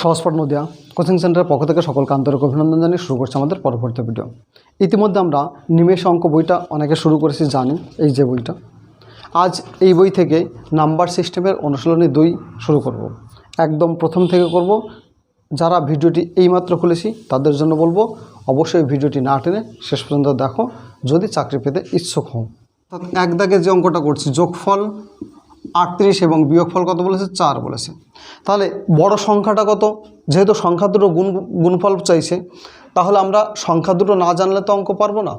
সহজপাঠ Nadia coaching সেন্টারের পক্ষ থেকে সকলকে আন্তরিক অভিনন্দন জানিয়ে শুরু করছি আমাদের পরবর্তী ভিডিও। ইতিমধ্যে আমরা নিমেষ অঙ্ক বইটা অনেকে শুরু করেছি জানি, এই যে বইটা। আজ এই বই থেকে নাম্বার সিস্টেমের অনুশীলনী 2 শুরু করব। একদম প্রথম থেকে করব। যারা ভিডিওটি এইমাত্র খুলেছি তাদের জন্য বলবো অবশ্যই ভিডিওটি না টেনে শেষ পর্যন্ত দেখো যদি চাকরি পেতে ইচ্ছুক হও। এক দাগে যে অঙ্কটা করছি, যোগফল 38 এবং বিয়োগফল কত বলেছে? 4 বলেছে। তাহলে বড় সংখ্যাটা কত? যেহেতু সংখ্যা দুটো গুণফল চাইছে, তাহলে আমরা সংখ্যা দুটো না জানলে তো অঙ্ক পারবো না।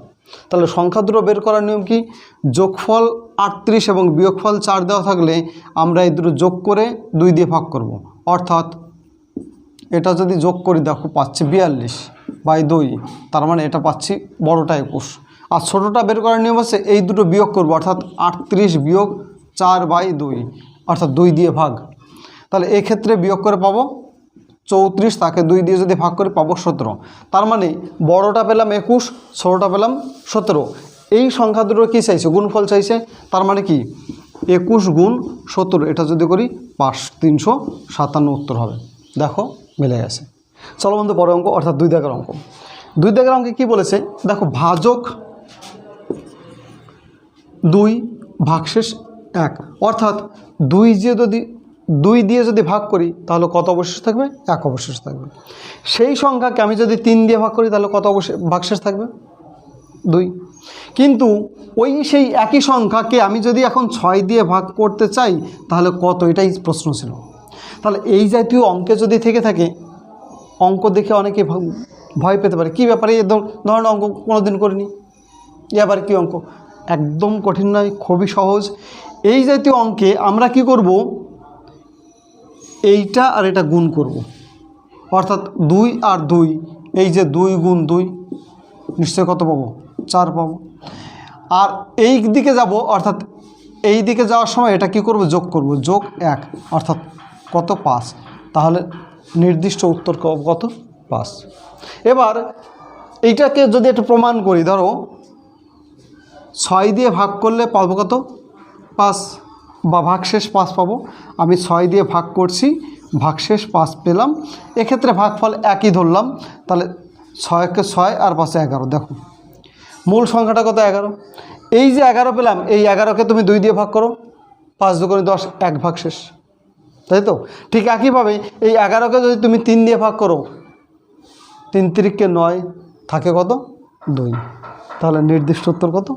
তাহলে সংখ্যা দুটো বের করার নিয়ম কি? যোগফল 38 এবং বিয়োগফল 4 দেওয়া থাকলে আমরা এই দুটো যোগ করে 2 দিয়ে ভাগ করব। অর্থাৎ এটা যদি যোগ করি দেখো পাচ্ছি 42/2, তার মানে এটা পাচ্ছি বড়টা 21। আর ছোটোটা বের করার নিয়ম আছে এই দুটো বিয়োগ করব, অর্থাৎ 38 বিয়োগ 4/2, অর্থাৎ 2 দিয়ে ভাগ। তাহলে এই ক্ষেত্রে বিয়োগ করে পাবো 34, তাকে 2 দিয়ে যদি ভাগ করে পাবো 17। তার মানে বড়টা পেলাম 21, ছোটোটা পেলাম 17। এই সংখ্যা দুটো কী চাইছে? গুণফল চাইছে। তার মানে কি 21 গুণ 17, এটা যদি করি 357 উত্তর হবে। দেখো মিলে গেছে। চলো বন্ধু পরের অঙ্ক, অর্থাৎ 2 দাগের অঙ্ক। 2 দাগের অঙ্কে কী বলেছে দেখো, ভাজক 2 ভাগশেষ 1, অর্থাৎ 2 দিয়ে যদি ভাগ করি তাহলে কত অবশেষ থাকবে? 1 অবশেষ থাকবে। সেই সংখ্যাকে আমি যদি 3 দিয়ে ভাগ করি তাহলে কত ভাগশেষ থাকবে? 2। কিন্তু সেই একই সংখ্যাকে আমি যদি এখন 6 দিয়ে ভাগ করতে চাই তাহলে কত? এটাই প্রশ্ন ছিল। তাহলে এই জাতীয় অঙ্কে যদি থেকে থাকে, অঙ্ক দেখে অনেকে ভয় পেতে পারে, কী ব্যাপারে এই ধরনের অঙ্ক কোনোদিন করিনি, এবার কী অঙ্ক? একদম কঠিন নয়, খুবই সহজ। এই জাতীয় অঙ্কে আমরা কি করব? এইটা আর এটা গুণ করব, অর্থাৎ 2 আর 2, এই যে 2 গুণ 2 নিশ্চয়ই কত পাবো? 4 পাবো। আর এই দিকে যাব, অর্থাৎ এই দিকে যাওয়ার সময় এটা কি করব? যোগ করব, যোগ 1, অর্থাৎ কত? 5। তাহলে নির্দিষ্ট উত্তর কত? 5। এবার এইটাকে যদি একটু প্রমাণ করি, ধরো 6 দিয়ে ভাগ করলে পাবো কত? 5, বা ভাগশেষ 5 পাবো। আমি 6 দিয়ে ভাগ করছি, ভাগশেষ 5 পেলাম। এক্ষেত্রে ভাগফল একই ধরলাম। তাহলে 6কে 6 আর 5 11। দেখো মূল সংখ্যাটা কত? 11। এই যে 11 পেলাম, এই 11কে তুমি 2 দিয়ে ভাগ করো, 5 2 × 10, 1 ভাগশেষ, তাই তো? ঠিক একইভাবে এই 11কে যদি তুমি 3 দিয়ে ভাগ করো, 3 3 9, থাকে কত? 2। তাহলে নির্দিষ্ট উত্তর কত?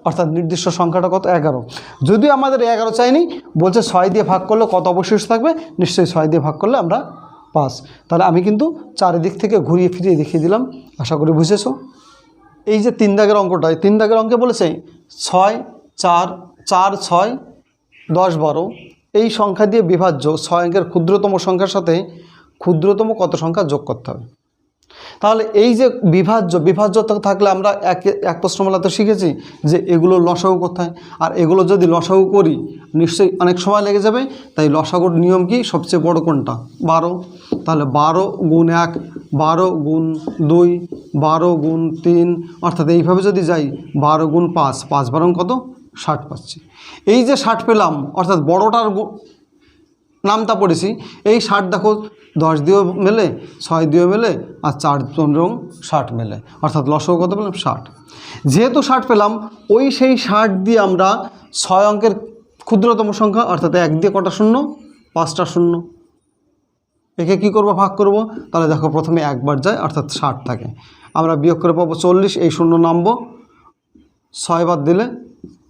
অর্থাৎ নির্দিষ্ট সংখ্যাটা কত? 11। যদিও আমাদের 11 চাইনি, বলছে 6 দিয়ে ভাগ করলে কত অবশেষ থাকবে? নিশ্চয়ই 6 দিয়ে ভাগ করলে আমরা 5। তাহলে আমি কিন্তু চারিদিক থেকে ঘুরিয়ে ফিরিয়ে দেখিয়ে দিলাম, আশা করি বুঝেছো। এই যে 3 দাগের অঙ্কটায়, 3 দাগের অঙ্কে বলেছে 6 4 4 6 10 12 এই সংখ্যা দিয়ে বিভাজ্য 6 অঙ্কের ক্ষুদ্রতম সংখ্যার সাথে ক্ষুদ্রতম কত সংখ্যা যোগ করতে হবে। তাহলে এই যে বিভাজ্য থাকলে আমরা এক প্রশ্নমালাতে শিখেছি যে এগুলো লসাগু কোথায়, আর এগুলো যদি লসাগু করি নিশ্চয়ই অনেক সময় লেগে যাবে। তাই লসাগুর নিয়ম কি? সবচেয়ে বড় কোনটা? 12। তাহলে 12 গুণ 1, 12 গুণ 2, 12 গুণ 3, অর্থাৎ এইভাবে যদি যাই 12 গুণ 5, 5 12 কত? 60 পাচ্ছি। এই যে 60 পেলাম, অর্থাৎ বড়টার নামটা পড়েছি। এই 60 দেখো 10 দিয়েও মেলে, 6 দিয়েও মেলে, আর 4 15 60 মেলে, অর্থাৎ লসাগু কত পেলাম? 60। যেহেতু 60 পেলাম, সেই 60 দিয়ে আমরা 6 অঙ্কের ক্ষুদ্রতম সংখ্যা, অর্থাৎ 1 দিয়ে কটা শূন্য? 5টা শূন্য। একে কী করবো? ভাগ করব। তাহলে দেখো প্রথমে একবার যায়, অর্থাৎ 60 থাকে। আমরা বিয়োগ করে পাবো 40, এই শূন্য নামবো, 6 বাদ দিলে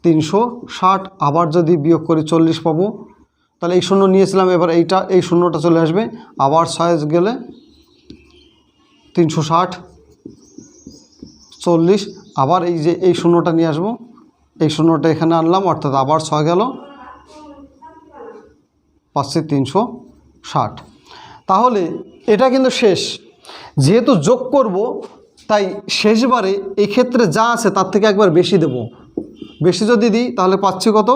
360। আবার যদি বিয়োগ করি 40 পাবো। তাহলে এই শূন্য নিয়েছিলাম, এবার এই শূন্যটা চলে আসবে, আবার 6 গেলে 360 40, আবার এই শূন্যটা নিয়ে আসবো, এই শূন্যটা এখানে আনলাম, অর্থাৎ আবার 6 গেল, পাচ্ছি 360। তাহলে এটা কিন্তু শেষ। যেহেতু যোগ করব, তাই শেষবারে এই ক্ষেত্রে যা আছে তার থেকে একবার বেশি দেব। বেশি যদি দিই তাহলে পাচ্ছি কত?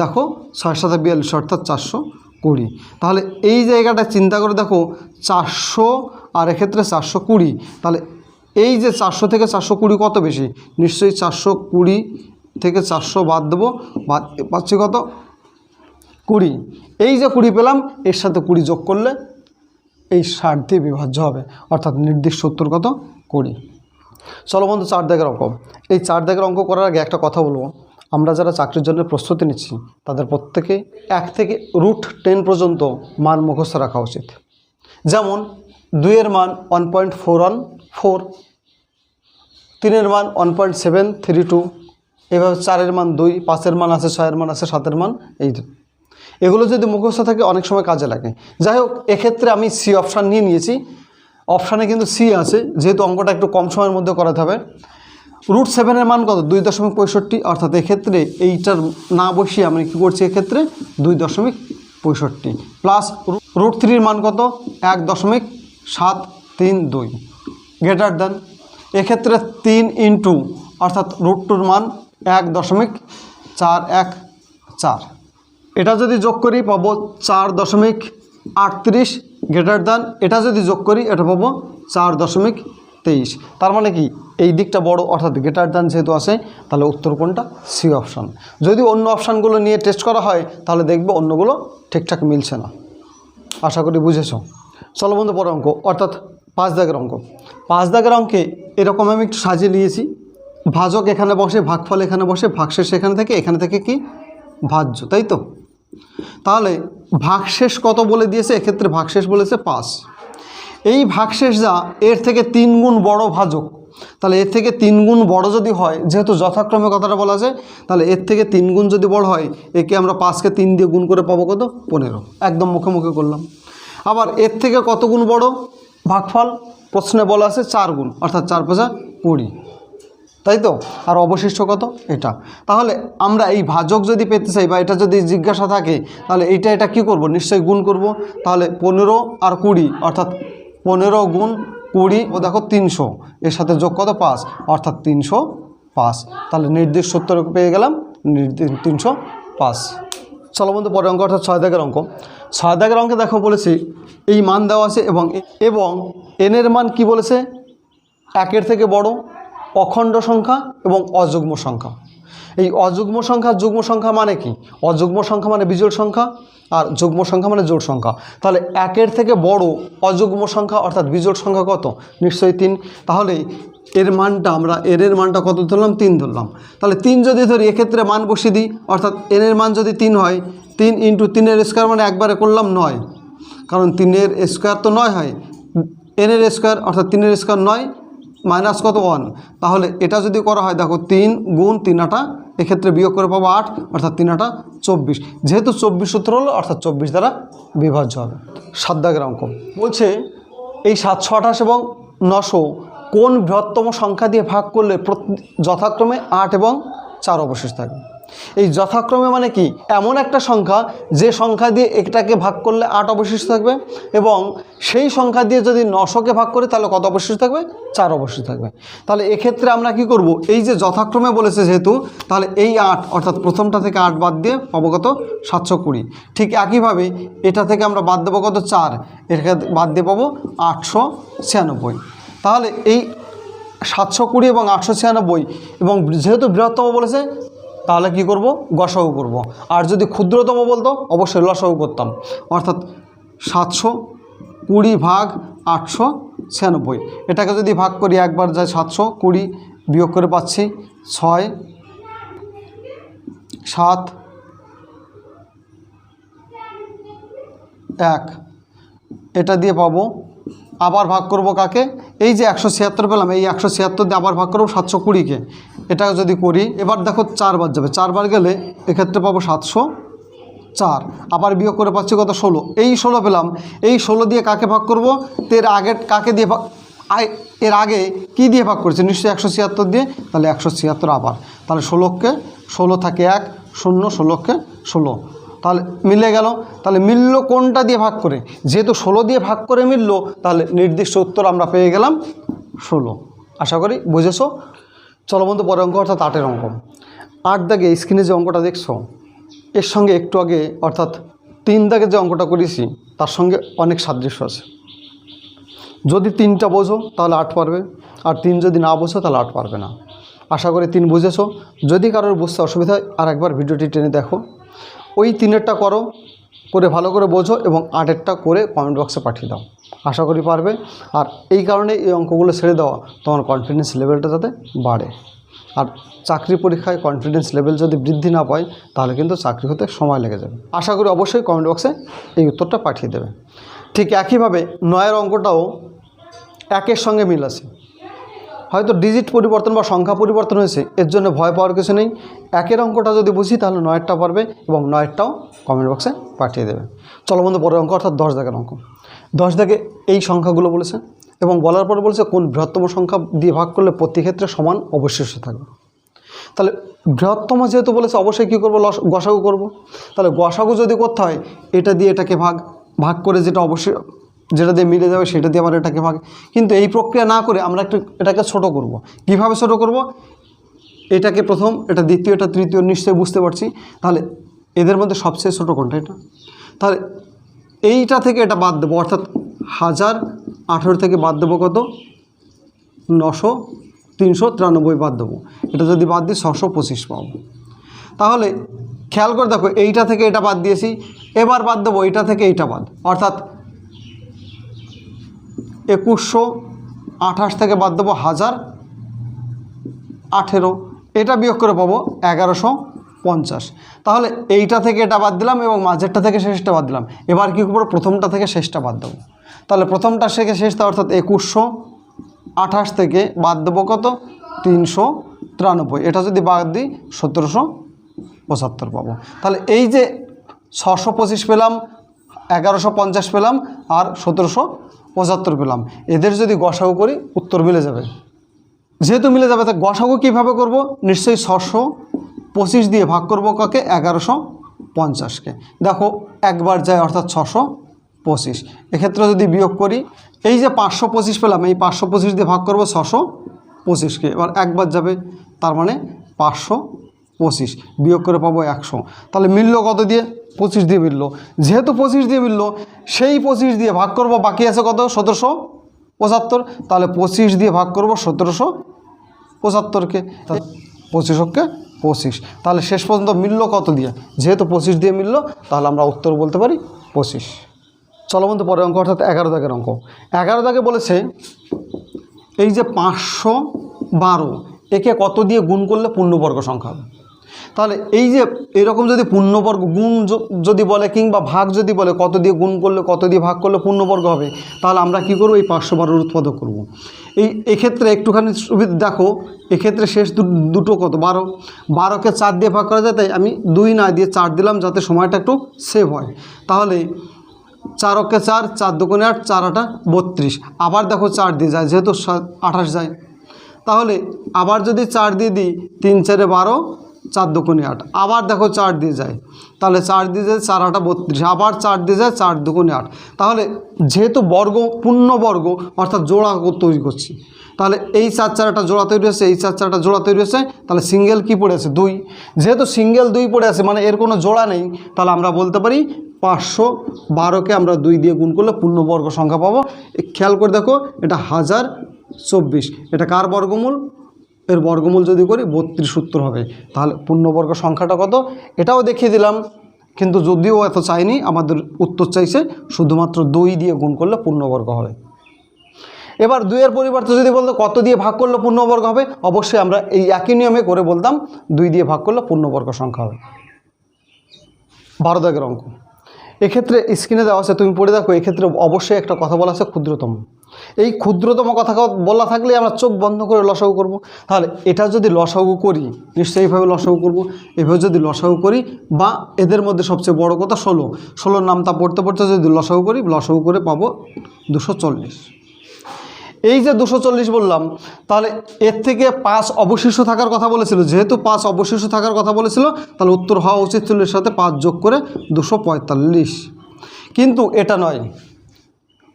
দেখো 6 7 42, অর্থাৎ 420। তাহলে এই জায়গাটা চিন্তা করে দেখো, 400 আর এক্ষেত্রে 420। তাহলে এই যে 400 থেকে 420 কত বেশি? নিশ্চয়ই 420 থেকে 400 বাদ দেবো, বাদ পাচ্ছি কত? 20। এই যে 20 পেলাম, এর সাথে 20 যোগ করলে এই 60 দিয়ে বিভাজ্য হবে, অর্থাৎ নির্দিষ্ট উত্তর কত 20। চলো বন্ধু 4 দাগের অঙ্ক। এই 4 দাগের অঙ্ক করার আগে একটা কথা বলবো, আমরা যারা চাকরির জন্য প্রস্তুতি নিচ্ছি তাদের প্রত্যেকে 1 থেকে √10 পর্যন্ত মান মুখস্থ রাখা উচিত। যেমন 2 এর মান 1.414, 3 এর মান 1.732, এভাবে 4 এর মান 2, 5 এর মান আছে, 6 এর মান আছে, 7 এর মান এই। এগুলো যদি মুখস্থ থাকে অনেক সময় কাজে লাগে। যাই হোক, এক্ষেত্রে আমি সি অপশান নিয়েছি। অপশানে কিন্তু সি আছে, যেহেতু অঙ্কটা একটু কম সময়ের মধ্যে করাতে হবে। √7 এর মান কত 2.65, অর্থাৎ এক্ষেত্রে এইটার না বসিয়ে আমি কী করছি, এক্ষেত্রে 2.65 প্লাস √3 এর মান কত 1.732 গ্রেটার দেন, এক্ষেত্রে 3 ইন্টু অর্থাৎ √2 মান 1.414। এটা যদি যোগ করি পাবো 4.38 গ্রেটার দেন, এটা যদি যোগ করি এটা পাবো 4.23। তার মানে কি এই দিকটা বড়, অর্থাৎ গ্রেটার দেন যেহেতু আসে, তাহলে উত্তর কোনটা, সি অপশান। যদি অন্য অপশানগুলো নিয়ে টেস্ট করা হয় তাহলে দেখবো অন্যগুলো ঠিকঠাক মিলছে না। আশা করি বুঝেছ। চলো বন্ধু পরের অঙ্ক, অর্থাৎ 5 দাগের অঙ্ক। 5 দাগের অঙ্কে এরকম আমি একটু সাজিয়ে নিয়েছি, ভাজক এখানে বসে, ভাগফল এখানে বসে, ভাগশেষ এখানে থেকে কি ভাজ্য, তাই তো। তাহলে ভাগশেষ কত বলে দিয়েছে, এক্ষেত্রে ভাগশেষ বলেছে 5। এই ভাগশেষ যা এর থেকে 3 গুণ বড় ভাজক, তাহলে এর থেকে 3 গুণ বড় যদি হয়, যেহেতু যথাক্রমে কথাটা বলা আছে, তাহলে এর থেকে 3 গুণ যদি বড় হয়, একে আমরা 5কে 3 দিয়ে গুণ করে পাবো কত 15, একদম মুখে মুখে করলাম। আবার এর থেকে কত গুণ বড় ভাগফল, প্রশ্নে বলা আছে 4 গুণ, অর্থাৎ 4 × 5 = 20, তাই তো। আর অবশিষ্ট কত এটা। তাহলে আমরা এই ভাজক যদি পেতে চাই বা এটা যদি জিজ্ঞাসা থাকে, তাহলে এটা কি করব, নিশ্চয়ই গুণ করব। তাহলে 15 আর 20, অর্থাৎ 15 গুণ 20, ও দেখো 300, এর সাথে যোগ কত 5, অর্থাৎ 305। তাহলে নির্দিষ্ট উত্তর পেয়ে গেলাম 305। চলো বন্ধু পরের অঙ্ক, অর্থাৎ 6 দাগের অঙ্ক। 6 দাগের অঙ্কে দেখো বলেছি এই মান দেওয়া আছে এবং এনের মান কি বলেছে, 1-এর থেকে বড়, অখণ্ড সংখ্যা এবং অযুগ্ম সংখ্যা। এই অযুগ্ম সংখ্যা যুগ্ম সংখ্যা মানে কি, অযুগ্ম সংখ্যা মানে বিজোড় সংখ্যা আর যুগ্ম সংখ্যা মানে জোড় সংখ্যা। তাহলে 1-এর থেকে বড় অযুগ্ম সংখ্যা অর্থাৎ বিজোড় সংখ্যা কত, নিশ্চয়ই 3। তাহলে এর মানটা আমরা এর মানটা কত ধরলাম, 3 ধরলাম। তাহলে 3 যদি ধরি, এক্ষেত্রে মান বসিয়ে দিই, অর্থাৎ এর মান যদি 3 হয়, 3 × 3 স্কোয়ার মানে একবারে করলাম 9, কারণ 3 স্কোয়ার তো 9 হয়, এর স্কোয়ার অর্থাৎ 3 স্কোয়ার 9 মাইনাস কত 1। তাহলে এটা যদি করা হয়, দেখো 3 গুণ 3 8, এক্ষেত্রে বিয়োগ করে পাবো 8, অর্থাৎ 3 8 24। যেহেতু 24 সূত্র হলো, অর্থাৎ 24 দ্বারা বিভাজ্য হবে। 7 দাগের অঙ্ক বলছে এই 728 এবং 900 কোন বৃহত্তম সংখ্যা দিয়ে ভাগ করলে যথাক্রমে 8 এবং 4 অবশিষ্ট থাকবে। এই যথাক্রমে মানে কি, এমন একটা সংখ্যা যে সংখ্যা দিয়ে একটাকে ভাগ করলে 8 অবশিষ্ট থাকবে, এবং সেই সংখ্যা দিয়ে যদি 900কে ভাগ করি তাহলে কত অবশিষ্ট থাকবে, 4 অবশিষ্ট থাকবে। তাহলে এক্ষেত্রে আমরা কি করব, এই যে যথাক্রমে বলেছে যেহেতু, তাহলে এই 8 অর্থাৎ প্রথমটা থেকে 8 বাদ দিয়ে পাবো কত 720। ঠিক একইভাবে এটা থেকে আমরা বাদ দেবো কত 4, এর বাদ দিয়ে পাবো 896। তাহলে এই 720 এবং 896, এবং যেহেতু বৃহত্তম বলেছে তাহলে কি করব, গসাগু করব। আর যদি ক্ষুদ্রতম বলতো অবশ্যই লসাগু করতাম, অর্থাৎ 720 ভাগ 896। এটাকে যদি ভাগ করি একবার যায় 720, বিয়োগ করে পাচ্ছি 6 7 1, এটা দিয়ে পাবো। আবার ভাগ করব কাকে, এই যে 176 পেলাম, এই 176 দিয়ে আবার ভাগ করব 720-কে। এটা যদি করি, এবার দেখো 4 বার যাবে, 4 বার গেলে এক্ষেত্রে পাবো 704, আবার বিয়োগ করে পাচ্ছি কত 16। এই 16 পেলাম, এই 16 দিয়ে কাকে ভাগ করব, এর আগে কাকে দিয়ে এর আগে কি দিয়ে ভাগ করেছে, নিশ্চয়ই 176 দিয়ে, তাহলে 176 আবার। তাহলে 16কে 16 থাকে 1 0, 16কে 16, তাহলে মিলে গেল। তাহলে মিলল কোনটা দিয়ে ভাগ করে, যেহেতু 16 দিয়ে ভাগ করে মিলল, তাহলে নির্দিষ্ট উত্তর আমরা পেয়ে গেলাম 16। আশা করি বুঝেছো। চলো বন্ধু পরের অঙ্ক, অর্থাৎ 8-এর অঙ্ক। 8 দাগে স্ক্রিনে যে অঙ্কটা দেখছো, এর সঙ্গে একটু আগে অর্থাৎ 3 দাগে যে অঙ্কটা করেছি তার সঙ্গে অনেক সাদৃশ্য আছে। যদি 3টা বোঝো তাহলে 8 পারবে, আর 3 যদি না বোঝো তাহলে 8 পারবে না। আশা করি 3 বুঝেছো। যদি কারোর বুঝতে অসুবিধা হয় আর একবার ভিডিওটি টেনে দেখো। ওই 3-এরটা করো, করে ভালো করে বোঝো এবং 8-এরটা করে কমেন্ট বক্সে পাঠিয়ে দাও। আশা করি পারবে। আর এই কারণে এই অঙ্কগুলো ছেড়ে দেওয়া, তোমার কনফিডেন্স লেভেলটা যাতে বাড়ে। আর চাকরি পরীক্ষায় কনফিডেন্স লেভেল যদি বৃদ্ধি না পায় তাহলে কিন্তু চাকরি হতে সময় লেগে যাবে। আশা করি অবশ্যই কমেন্ট বক্সে এই উত্তরটা পাঠিয়ে দেবে। ঠিক একইভাবে 9-এর অঙ্কটাও 1-এর সঙ্গে মিল আছে, হয়তো ডিজিট পরিবর্তন বা সংখ্যা পরিবর্তন হয়েছে, এর জন্য ভয় পাওয়ার কিছু নেই। 1-এর অঙ্কটা যদি বুঝি তাহলে 9-এরটা পারবে এবং 9-এরটাও কমেন্ট বক্সে পাঠিয়ে দেবে। চলো বন্ধু, পরের অঙ্ক অর্থাৎ 10 দাগের অঙ্ক। 10 দাগে এই সংখ্যাগুলো বলেছে এবং বলার পর বলেছে কোন বৃহত্তম সংখ্যা দিয়ে ভাগ করলে প্রতি ক্ষেত্রে সমান অবশিষ্ট থাকবে। তাহলে বৃহত্তম যেহেতু বলেছে অবশ্যই কী করবো, গসাগু করব। তাহলে গসাগু যদি করতে হয় এটা দিয়ে এটাকে ভাগ করে যেটা অবশ্যই যেটা দিয়ে মিলে যাবে সেটা দিয়ে আবার এটাকে ভাগ। কিন্তু এই প্রক্রিয়া না করে আমরা এটাকে ছোট করব। কিভাবে ছোট করব? এটাকে প্রথম, এটা দ্বিতীয়, এটা তৃতীয়, নিশ্চয়ই বুঝতে পারছি। তাহলে এদের মধ্যে সবচেয়ে ছোটো কোনটা? এটা। তাহলে এইটা থেকে এটা বাদ দেবো, অর্থাৎ 1018 থেকে বাদ দেবো কত? 393 বাদ দেবো। এটা যদি বাদ দিই 625 পাবো। তাহলে খেয়াল করে দেখো, এইটা থেকে এটা বাদ দিয়েছি, এবার বাদ দেবো এইটা থেকে এইটা বাদ, অর্থাৎ 2128 থেকে বাদ দেবো 1018, এটা বিয়োগ করে পাবো 1150। তাহলে এইটা থেকে এটা বাদ দিলাম এবং মাঝেরটা থেকে শেষটা বাদ দিলাম। এবার কী করবো? প্রথমটা থেকে শেষটা বাদ দেবো। তাহলে প্রথমটা থেকে শেষটা অর্থাৎ 2128 থেকে বাদ দেবো কত? 393। এটা যদি বাদ দিই 1775 পাবো। তাহলে এই যে 625 পেলাম, 1150 পেলাম আর 1775 পেলাম, এদের যদি গসাগু করি উত্তর মিলে যাবে। যেহেতু মিলে যাবে, তা গসাগু কীভাবে করব? নিশ্চয়ই 625 দিয়ে ভাগ করব কাকে? 1150-কে। দেখো একবার যায় অর্থাৎ 625। এক্ষেত্রে যদি বিয়োগ করি, এই যে 525 পেলাম, এই 525 দিয়ে ভাগ করব 625-কে। এবার একবার যাবে, তার মানে 525 বিয়োগ করে পাবো 100। তাহলে মিলল কত দিয়ে? 25 দিয়ে মিলল। যেহেতু 25 দিয়ে মিলল, সেই 25 দিয়ে ভাগ করব, বাকি আছে কত? 1775। তাহলে 25 দিয়ে ভাগ করব 1775-কে, 25-কে 25। তাহলে শেষ পর্যন্ত মিলল কত দিয়ে? যেহেতু 25 দিয়ে মিলল, তাহলে আমরা উত্তর বলতে পারি 25। চলো বন্ধু, পরের অঙ্ক অর্থাৎ 11 দাগের অঙ্ক। 11 দাগে বলেছে এই যে 512, একে কত দিয়ে গুণ করলে পূর্ণবর্গ সংখ্যা হবে? তাহলে এই যে এরকম যদি পূর্ণবর্গ গুণ যদি বলে কিংবা ভাগ যদি বলে কত দিয়ে গুণ করলে কত দিয়ে ভাগ করলে পূর্ণবর্গ হবে, তাহলে আমরা কি করব? এই 512 উৎপাদক করব। এক্ষেত্রে একটুখানি সুবিধা দেখো, এক্ষেত্রে শেষ দুটো কত? 12। 12-কে 4 দিয়ে ভাগ করা যায়, তাই আমি 2 না দিয়ে 4 দিলাম যাতে সময়টা একটু সেভ হয়। তাহলে 4-কে 4, 4 দুগুণে 8, 4-8 32। আবার দেখো 4 দিয়ে যায়, যেহেতু 28 যায়। তাহলে আবার যদি 4 দিয়ে দিই, 3-4 12, 4 দুগুণে 8। আবার দেখো 4 দিয়ে যায়, তাহলে 4 দিয়ে যায় 4-8 32। আবার 4 দিয়ে যায়, 4 দুগুণে 8। তাহলে যেহেতু বর্গ পূর্ণবর্গ অর্থাৎ জোড়া তৈরি করছি, তাহলে এই 4-4 জোড়া তৈরি হয়েছে, এই 4-4 জোড়া তৈরি হয়েছে। তাহলে সিঙ্গেল কি পড়ে আছে? 2। যেহেতু সিঙ্গেল 2 পড়ে আছে, মানে এর কোনো জোড়া নেই, তাহলে আমরা বলতে পারি 512-কে আমরা 2 দিয়ে গুণ করলে পূর্ণবর্গ সংখ্যা পাবো। খেয়াল করে দেখো, এটা 1024। এটা কার বর্গমূল? এর বর্গমূল যদি করি 32 উত্তর হবে। তাহলে পূর্ণবর্গ সংখ্যাটা কত এটাও দেখিয়ে দিলাম, কিন্তু যদিও এত চাইনি, আমাদের উত্তর চাইছে শুধুমাত্র 2 দিয়ে গুণ করলে পূর্ণবর্গ হবে। এবার 2-এর পরিবর্তে যদি বলতো কত দিয়ে ভাগ করলে পূর্ণবর্গ হবে, অবশ্যই আমরা এই একই নিয়মে করে বলতাম 2 দিয়ে ভাগ করলে পূর্ণবর্গ সংখ্যা হবে। 12 দাগের অঙ্ক। এক্ষেত্রে স্ক্রিনে দেওয়া আছে, তুমি পড়ে দেখো। এক্ষেত্রে অবশ্যই একটা কথা বলা আছে ক্ষুদ্রতম। এই ক্ষুদ্রতম কথা বলা থাকলে আমরা চোখ বন্ধ করে লসাগু করব। তাহলে এটা যদি লসাগু করি, নিশ্চয়ই এইভাবে লসাগু করব। এভাবে যদি লসাগু করি, বা এদের মধ্যে সবচেয়ে বড় কথা 16 নামটা পড়তে পড়তে যদি লসাগু করি, লসাগু করে পাবো 240। এই যে 240 বললাম, তাহলে এর থেকে 5 অবশিষ্ট থাকার কথা বলেছিল। যেহেতু 5 অবশিষ্ট থাকার কথা বলেছিল, তাহলে উত্তর হওয়া উচিত ছিল এর সাথে 5 যোগ করে 245। কিন্তু এটা নয়,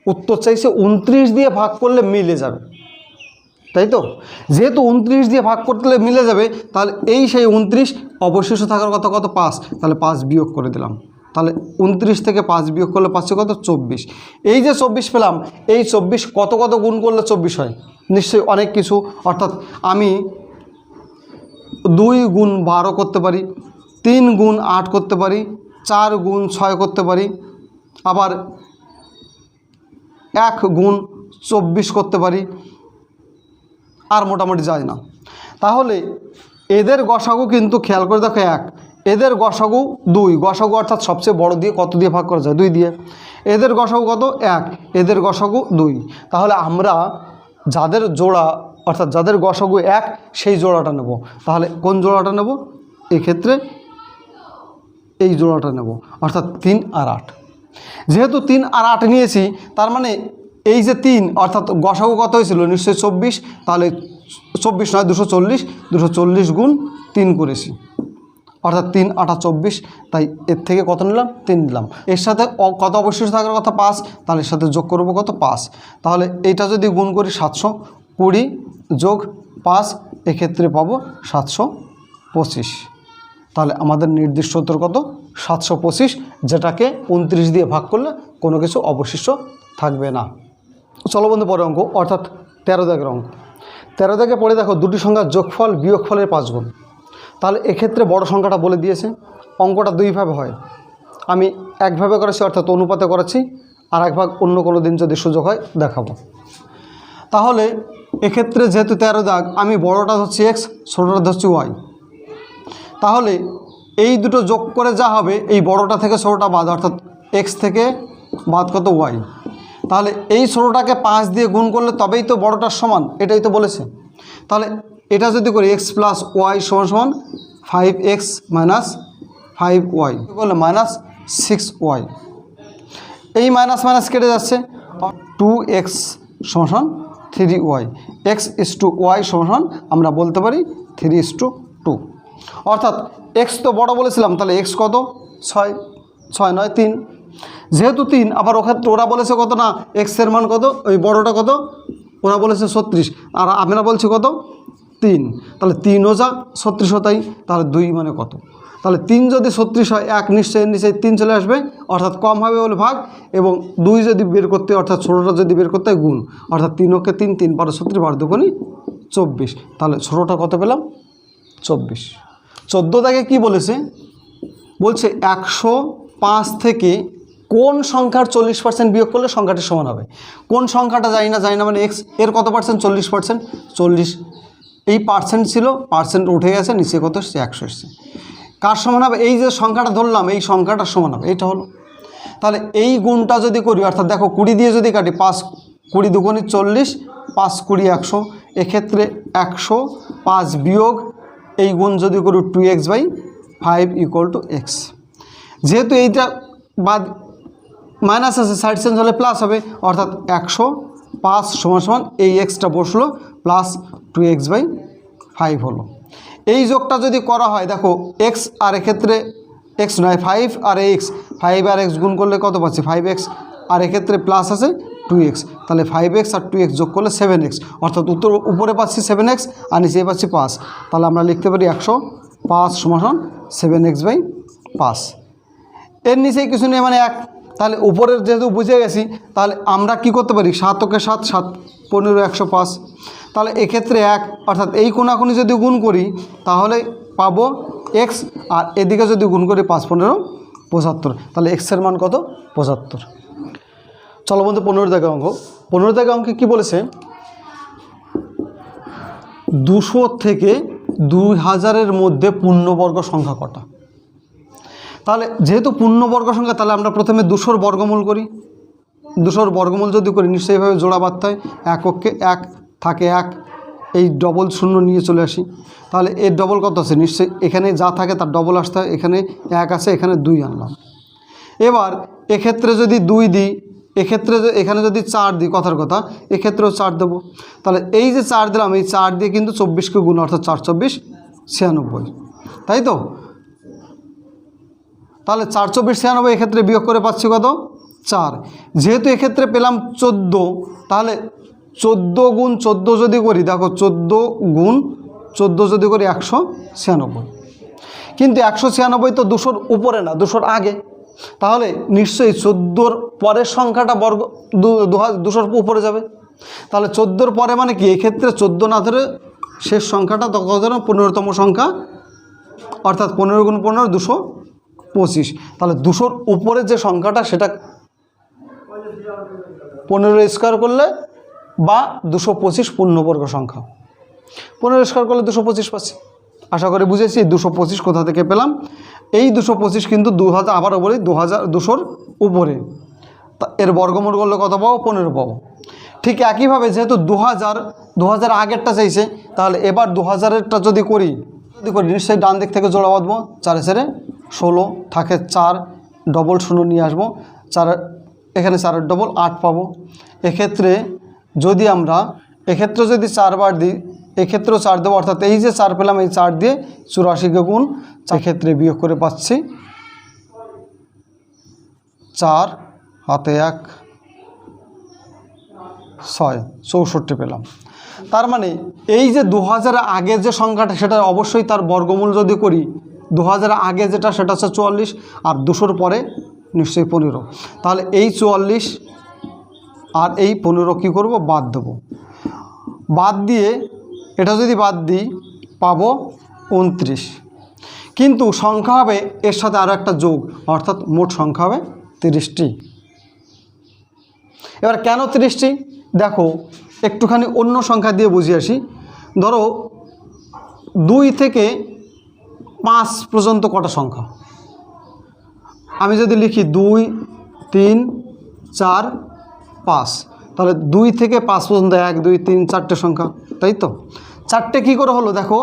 উত্তর চাইছে 29 দিয়ে ভাগ করলে মিলে যাবে, তাই তো? যেহেতু 29 দিয়ে ভাগ করতে মিলে যাবে, তাহলে এই সেই 29 অবশিষ্ট থাকার কথা কত? 5। তাহলে 5 বিয়োগ করে দিলাম। তাহলে 29 থেকে 5 বিয়োগ করলে পাচ্ছে কত? 24। এই যে 24 পেলাম, এই 24 কত গুণ করলে 24 হয়? নিশ্চয়ই অনেক কিছু। অর্থাৎ আমি 2 গুণ 12 করতে পারি, 3 গুণ 8 করতে পারি, 4 গুণ 6 করতে পারি, আবার 1 গুণ 24 করতে পারি, আর মোটামুটি যায় না। তাহলে এদের গসাগু কিন্তু খেয়াল করে দেখো 1, এদের গসাগু 2, গসাগু অর্থাৎ সবচেয়ে বড় দিয়ে কত দিয়ে ভাগ করা যায়? 2 দিয়ে। এদের গসাগু কত? 1, এদের গসাগু 2। তাহলে আমরা যাদের জোড়া অর্থাৎ যাদের গসাগু 1 সেই জোড়াটা নেব। তাহলে কোন জোড়াটা নেব? এক্ষেত্রে এই জোড়াটা নেব, অর্থাৎ 3 আর 8। যেহেতু 3 আর 8 নিয়েছি, তার মানে এই যে 3 অর্থাৎ গসাগু কত হয়েছিল? নিশ্চয়ই 24। তাহলে 24 নয় 240, 240 গুণ 3 করেছি, অর্থাৎ 3 8 24। তাই এর থেকে কত নিলাম? 3 নিলাম। এর সাথে কত অবশিষ্ট থাকার কথা? 5। তাহলে এর সাথে যোগ করব কত? 5। তাহলে এইটা যদি গুণ করি 720 যোগ 5, এক্ষেত্রে পাবো 725। তাহলে আমাদের নির্দিষ্ট উত্তর কত? 725, যেটাকে 29 দিয়ে ভাগ করলে কোনো কিছু অবশিষ্ট থাকবে না। চলো বন্ধু পরে অঙ্ক, অর্থাৎ 13 দাগের অঙ্ক। 13 দাগে পড়ে দেখো দুটি সংখ্যার যোগফল বিয়োগফলের 5 গুণ। তাহলে এক্ষেত্রে বড় সংখ্যাটা বলে দিয়েছে। অঙ্কটা দুইভাবে হয়, আমি একভাবে করেছি অর্থাৎ অনুপাতে করেছি, আর এক ভাগ অন্য কোনো দিন যদি সুযোগ হয় দেখাবো। তাহলে এক্ষেত্রে যেহেতু 13 দাগ, আমি বড়টা ধরছি x, ছোটোটা ধরছি y। তাহলে এই দুটো যোগ করে যা হবে, এই বড়টা থেকে ছোটোটা বাদ, অর্থাৎ x থেকে বাদ কত? y। তাহলে এই ছোটোটাকে 5 দিয়ে গুণ করলে তবেই তো বড়টার সমান, এটাই তো বলেছে। তাহলে এটা যদি করি x প্লাস y সমান 5x মাইনাস 5y করলে মাইনাস 6y, এই মাইনাস মাইনাস কেটে যাচ্ছে, 2x সমান 3y, x/y সমান আমরা বলতে পারি 3:2। অর্থাৎ x তো বড় বলেছিলাম, তাহলে x কত? 6, 6 নয় 3। যেহেতু 3, আবার ওরা বলেছে কত না x এর মান কত? ওই বড়টা কত? ওরা বলেছে 36, আর আমরা বলছি কত? 3। তাহলে 3 ও যা 36 তাই, তাহলে 2 মানে কত? তাহলে 3 যদি 36 হয়, 1 নিশ্চয়ই নিশ্চয়ই 3 চলে আসবে, অর্থাৎ কম হবে বলে ভাগ, এবং 2 যদি বের করতে অর্থাৎ ছোটোটা যদি বের করতে হয় গুণ, অর্থাৎ 3 ওকে 3, 3 × 36 বার 2 24। তাহলে ছোটোটা কত পেলাম? 24। 14 দাগে কি বলেছে? বলছে 105 থেকে কোন সংখ্যার 40% বিয়োগ করলে সংখ্যাটি সমান হবে? কোন সংখ্যাটা জানি না, জানি না মানে x, এর কত পার্সেন্ট? 40%। 40, এই পার্সেন্ট ছিল, পার্সেন্ট উঠে গেছে, নিচে কত এসছে? 100 এসছে। কার সমান হবে? এই যে সংখ্যাটা ধরলাম, এই সংখ্যাটার সমান হবে, এইটা হলো। তাহলে এই গুণটা যদি করি, অর্থাৎ দেখো 20 দিয়ে যদি কাটি, 5 20 2 40, 5 20 100, এক্ষেত্রে 105 বিয়োগ এই গুণ যদি করি 2x/5 = x। যেহেতু এইটা বাদ মাইনাস আছে, সাইড চেঞ্জ হলে প্লাস হবে, অর্থাৎ 105 সমান এই এক্সটা বসলো প্লাস 2x/5 হলো। এই যোগটা যদি করা হয়, দেখো x আর এক্ষেত্রে x নয় 5 আর x, 5 আর x গুণ করলে কত পাচ্ছি? 5x, আর এক্ষেত্রে প্লাস আছে 2x, তাহলে 5x আর 2x যোগ করলে 7x, অর্থাৎ উত্তর উপরে পাচ্ছি 7x আর নিচে পাচ্ছি 5। তাহলে আমরা লিখতে পারি 105 সমান 7x/5। এর নিচেই কিছু নেই, মানে 1। তাহলে উপরের যেহেতু বুঝে গেছি, তাহলে আমরা কি করতে পারি? 7 ওকে 7, 7 15 105। তাহলে এক্ষেত্রে 1, অর্থাৎ এই কোনাকুনি যদি গুণ করি তাহলে পাবো x, আর এদিকে যদি গুণ করি 5 15 75, তাহলে x এর মান কত? 75। চলো বন্ধু 15 দাগের অঙ্ক। 15 দাগের অঙ্কে কী বলেছে? 200 থেকে 2000-এর মধ্যে পূর্ণবর্গ সংখ্যা কটা? তাহলে যেহেতু পূর্ণবর্গ সংখ্যা, তাহলে আমরা প্রথমে 200-র বর্গমূল করি। 200-র বর্গমূল যদি করি, নিশ্চয়ইভাবে জোড়া বাঁধতে হয়। 1 ওকে 1 থাকে 1, এই ডবল শূন্য নিয়ে চলে আসি। তাহলে এর ডবল কত আছে? নিশ্চয়ই এখানে যা থাকে তার ডবল আসতে হয়। এখানে 1 আছে, এখানে 2 আনলাম। এবার এক্ষেত্রে যদি 2 দিই, এক্ষেত্রে এখানে যদি 4 দিই, কথার কথা এক্ষেত্রেও 4 দেবো। তাহলে এই যে 4 দিলাম, এই 4 দিয়ে কিন্তু 24কে গুণ, অর্থাৎ 4 24 96, তাই তো? তাহলে 4 24 96, এক্ষেত্রে বিয়োগ করে পাচ্ছি কত? 4। যেহেতু এক্ষেত্রে পেলাম 14, তাহলে 14 গুণ 14 যদি করি, দেখো 14 গুণ 14 যদি করি 196, কিন্তু 196 তো 200-র উপরে না, 200-র আগে। তাহলে নিশ্চয়ই 14-র পরের সংখ্যাটা বর্গ 200-র উপরে যাবে। তাহলে 14-র পরে মানে কি? এক্ষেত্রে 14 না ধরে শেষ সংখ্যাটা তখন 15তম সংখ্যা, অর্থাৎ 15 গুণ 15 200 25, তাহলে 200-র উপরে যে সংখ্যাটা সেটা 15 স্কোয়ার করলে বা 225 পূর্ণবর্গ সংখ্যা। 15 স্কোয়ার করলে 225 পাচ্ছি। আশা করি বুঝেছি। 225 কোথা থেকে পেলাম? এই 225 কিন্তু 2000, আবারও বলি 200-র উপরে, তা এর বর্গমূল করলে কত পাবো? 15 পাবো। ঠিক একইভাবে যেহেতু 2000 আগেরটা চাইছে, তাহলে এবার 2000-এরটা যদি করি নিশ্চয়ই ডান দিক থেকে জোড়া বাঁধবো। 4 4 16 থাকে 4, ডবল 0 নিয়ে আসবো। 4 এখানে 4-এর ডবল 8 পাবো। এক্ষেত্রে যদি 4 বার দিই, এক্ষেত্রেও 4 দেবো, অর্থাৎ এই যে 4 পেলাম, এই 4 দিয়ে 84কে গুণ, এক্ষেত্রে বিয়োগ করে পাচ্ছি 4 হাতে 1 6, 64 পেলাম। তার মানে এই যে 2000 আগের যে সংখ্যাটা সেটা অবশ্যই তার বর্গমূল যদি করি, 2000 আগে যেটা সেটা হচ্ছে 44, আর 200-র পরে নিশ্চয়ই 15। তাহলে এই 44 আর এই 15 কী করব? বাদ দেবো। বাদ দিয়ে এটা যদি বাদ দিই পাবো 29, কিন্তু সংখ্যা হবে এর সাথে আরও একটা যোগ, অর্থাৎ মোট সংখ্যা হবে 30টি। এবার কেন 30টি? দেখো একটুখানি অন্য সংখ্যা দিয়ে বুঝিয়ে আসি। ধরো 2 থেকে 5 পর্যন্ত কটা সংখ্যা? আমি যদি লিখি 2 3 4 5, তাহলে 2 থেকে 5 পর্যন্ত 1 2 3 4টে সংখ্যা, তাই তো? 4টে কী করে হলো? দেখো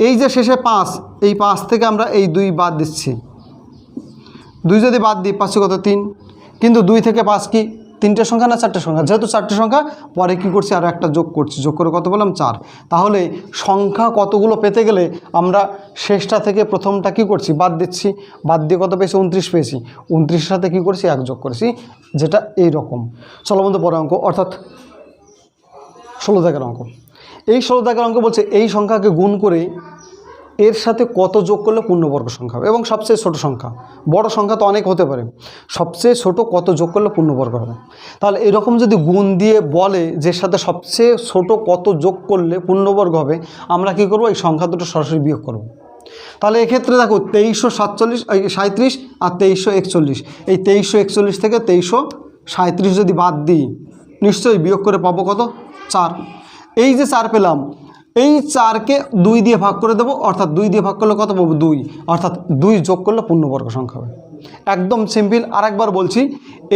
এই যে শেষে 5, এই 5 থেকে আমরা এই 2 বাদ দিচ্ছি। 2 যদি বাদ দিই পাচ্ছি কত? 3। কিন্তু 2 থেকে 5 কি 3টে সংখ্যা না 4টে সংখ্যা? যেহেতু 4টে সংখ্যা, পরে কি করছি? আরও একটা যোগ করছি। যোগ করে কত পেলাম? 4। তাহলে সংখ্যা কতগুলো পেতে গেলে আমরা শেষটা থেকে প্রথমটা কি করছি? বাদ দিচ্ছি। বাদ দিয়ে কত পেয়েছি? 29 পেয়েছি। 29-এর সাথে কি করছি? 1 যোগ করেছি, যেটা এই রকম। চলো বন্ধু পরে অঙ্ক, অর্থাৎ 16 দাগের অঙ্ক। এই 16 দাগের অঙ্ক বলছে এই সংখ্যাকে গুণ করে এর সাথে কত যোগ করলে পূর্ণবর্গ সংখ্যা হবে, এবং সবচেয়ে ছোট সংখ্যা। বড় সংখ্যা তো অনেক হতে পারে, সবচেয়ে ছোট কত যোগ করলে পূর্ণবর্গ হবে। তাহলে এরকম যদি গুণ দিয়ে বলে যে সাথে সবচেয়ে ছোট কত যোগ করলে পূর্ণবর্গ হবে, আমরা কি করব? এই সংখ্যা দুটো সরাসরি বিয়োগ করব। তাহলে এক্ষেত্রে দেখো 2337 আর 2341, এই 2341 থেকে 2337 যদি বাদ দিই, নিশ্চয়ই বিয়োগ করে পাবো কত? 4। এই যে 4 পেলাম, এই 4কে 2 দিয়ে ভাগ করে দেবো, অর্থাৎ 2 দিয়ে ভাগ করলে কত পাবো? 2, অর্থাৎ 2 যোগ করলে পূর্ণবর্গ সংখ্যা হবে। একদম সিম্পল। আরেকবার বলছি,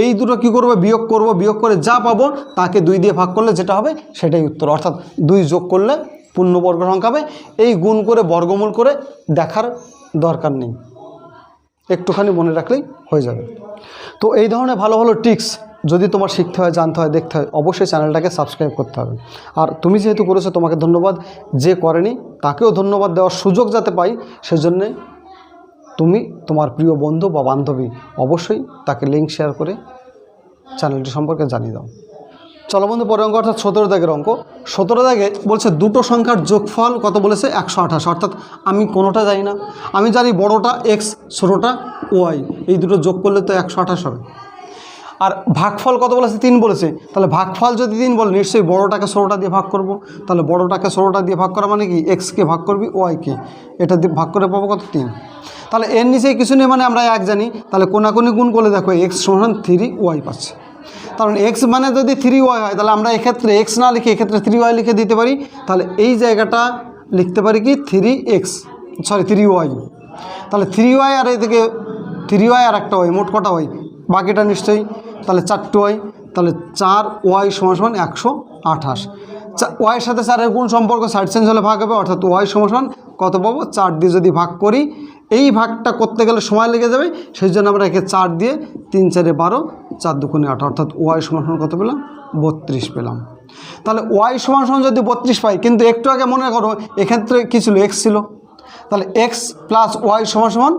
এই দুটো কী করবো? বিয়োগ করব। বিয়োগ করে যা পাবো তাকে 2 দিয়ে ভাগ করলে যেটা হবে সেটাই উত্তর, অর্থাৎ 2 যোগ করলে পূর্ণবর্গ সংখ্যা হবে। এই গুণ করে বর্গমূল করে দেখার দরকার নেই, একটুখানি মনে রাখলেই হয়ে যাবে। তো এই ধরনের ভালো ভালো ট্রিক্স যদি তোমার শিখতে হয়, জানতে হয়, দেখতে হয়, অবশ্যই চ্যানেলটাকে সাবস্ক্রাইব করতে হবে। আর তুমি যেহেতু করেছো তোমাকে ধন্যবাদ, যে করেনি তাকেও ধন্যবাদ দেওয়ার সুযোগ যাতে পাই, সেজন্যে তুমি তোমার প্রিয় বন্ধু বা বান্ধবী অবশ্যই তাকে লিঙ্ক শেয়ার করে চ্যানেলটি সম্পর্কে জানিয়ে দাও। চলো বন্ধু পরের অঙ্ক, অর্থাৎ 17 দাগের অঙ্ক। 17 দাগে বলছে দুটো সংখ্যার যোগফল কত বলেছে? 128। অর্থাৎ আমি কোনোটা জানি না, আমি জানি বড়টা x, ছোটোটা y, এই দুটো যোগ করলে তো 128 হবে। আর ভাগফল কত বলেছে? 3 বলেছে। তাহলে ভাগফল যদি 3 বলে, নিশ্চয়ই বড়টাকে ষোলোটা দিয়ে ভাগ করব। তাহলে বড়টাকে ষোলোটা দিয়ে ভাগ করা মানে কি? এক্সকে ভাগ করবি ওয়াইকে, এটা দিয়ে ভাগ করে পাবো কত? 3। তাহলে এর নিচেই কিছু নেই, মানে আমরা 1 জানি। তাহলে কোনাকুনি গুণ করলে দেখো x সমান 3y পাচ্ছে। কারণ x মানে যদি 3y হয়, তাহলে আমরা এক্ষেত্রে x না লিখে এক্ষেত্রে 3y লিখে দিতে পারি। তাহলে এই জায়গাটা লিখতে পারি কি 3y। তাহলে 3y আর এদিকে 3y আর একটা y, মোট কটা y? বাকিটা নিশ্চয়ই, তাহলে 4টে y। তাহলে 4y সমান 128। ওয়াইয়ের সাথে 4-এর গুণ সম্পর্ক, সাইড চেঞ্জ হলে ভাগ হবে, অর্থাৎ y সমান কত পাবো? 4 দিয়ে যদি ভাগ করি, এই ভাগটা করতে গেলে সময় লেগে যাবে, সেই জন্য আমরা একে 4 দিয়ে 3 4 12, 4 2 8, অর্থাৎ y সমান কত পেলাম? 32 পেলাম। তাহলে y সমান যদি 32 পাই, কিন্তু একটু আগে মনে করো এক্ষেত্রে কী ছিল? x ছিল। তাহলে x প্লাস y সমান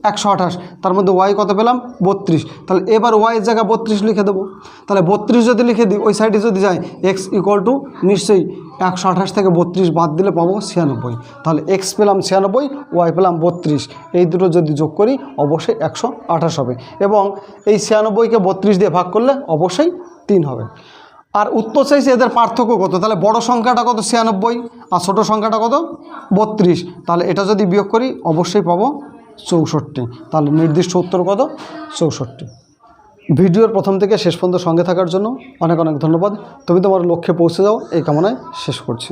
128, তার মধ্যে y কত পেলাম? 32। তাহলে এবার y এর জায়গায় 32 লিখে দেবো। তাহলে 32 যদি লিখে দিই, ওই সাইডে যদি যাই, x = নিশ্চয়ই 128 থেকে 32 বাদ দিলে পাবো 96। তাহলে x পেলাম 96, y পেলাম 32, এই দুটো যদি যোগ করি অবশ্যই 128 হবে, এবং এই 96কে 32 দিয়ে ভাগ করলে অবশ্যই 3 হবে। আর উত্তর চাইছে এদের পার্থক্য কত? তাহলে বড় সংখ্যাটা কত? 96, আর ছোটো সংখ্যাটা কত? 32। তাহলে এটা যদি বিয়োগ করি অবশ্যই পাবো 64। তাহলে নির্দিষ্ট উত্তর কত? 64। ভিডিওর প্রথম থেকে শেষ পর্যন্ত সঙ্গে থাকার জন্য অনেক অনেক ধন্যবাদ। তুমি তোমার লক্ষ্যে পৌঁছে যাও এই কামনায় শেষ করছি।